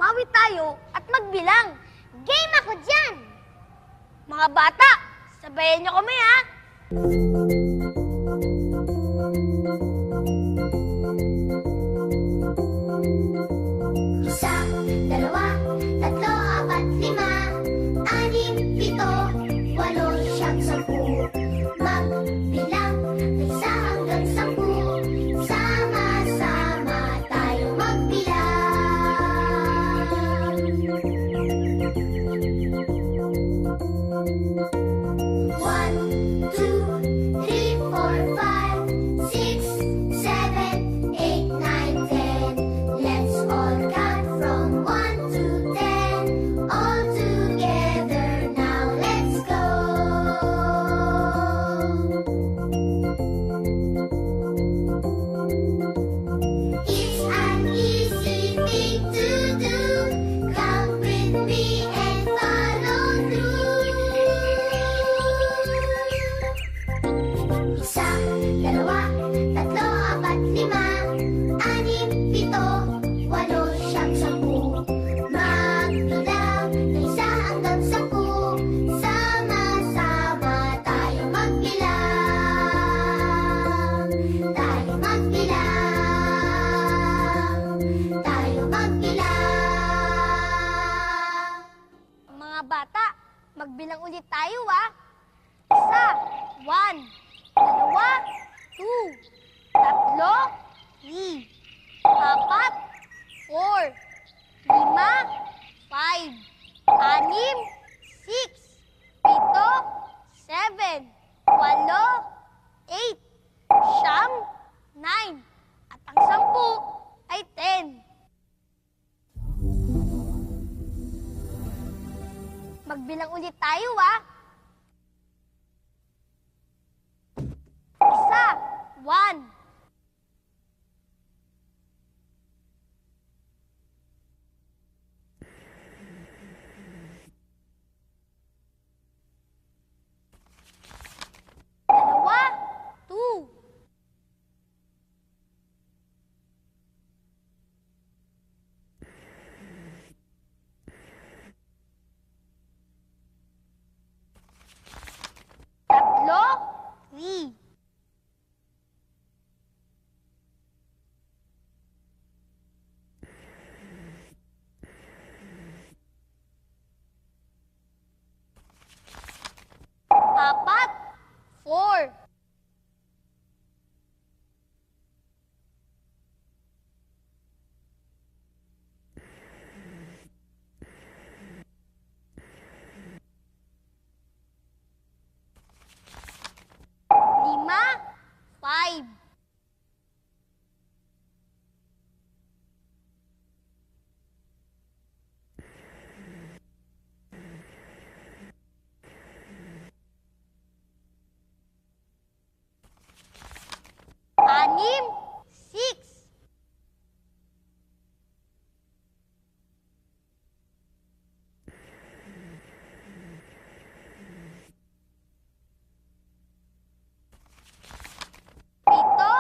bumawi tayo at magbilang. Game ako dyan! Mga bata, sabayan niyo kami ha! Isa, dalawa, tatlo, apat, lima, anim, pito, walo, siyam, sampu. Magbilang, isa hanggang sampu. Sama-sama tayo magbilang. 1, 2, 3, 4, 5, 6, 7, 8, 9, 10. Let's all count from 1 to 10. All together now, let's go. It's an easy thing to do. Count with me and follow through. Isa, dalawa, tatlo, apat, lima, anim, pito, walo, siyam, sampu. Magbilang ng isa hanggang sampu. Sama-sama tayo magbilang. Tayo magbilang. Tayo magbilang. Mga bata, magbilang ulit tayo ha! Isa, 1, dalawa, 2, tatlo, 3, apat, 4, 5, 6, 7, 8, 9, 10, at ang 10 ay 10. Magbilang ulit tayo ha! Isa, 1, dalawa, 2, tatlo, 3, apat, 4, lima, 5, anim, 6, pito,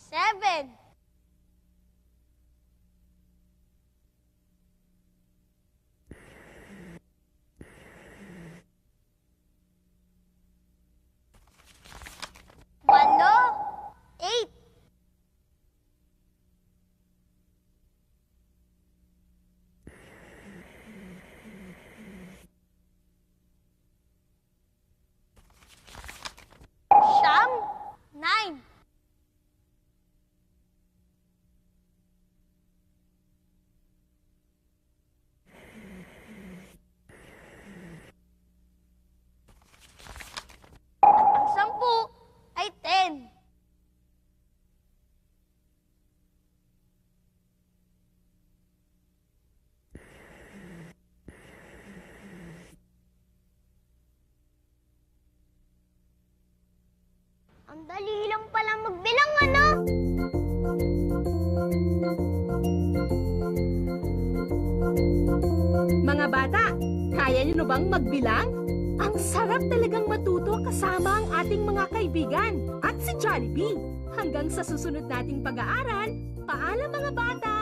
7, walo, 8, siyam, 9, at ang 10 ay 10. Ang dali lang pala magbilang, ano? Mga bata, kaya niyo na bang magbilang? Ang sarap talagang matuto kasama ang ating mga kaibigan at si Jollibee. Hanggang sa susunod nating pag-aaral, paalam mga bata!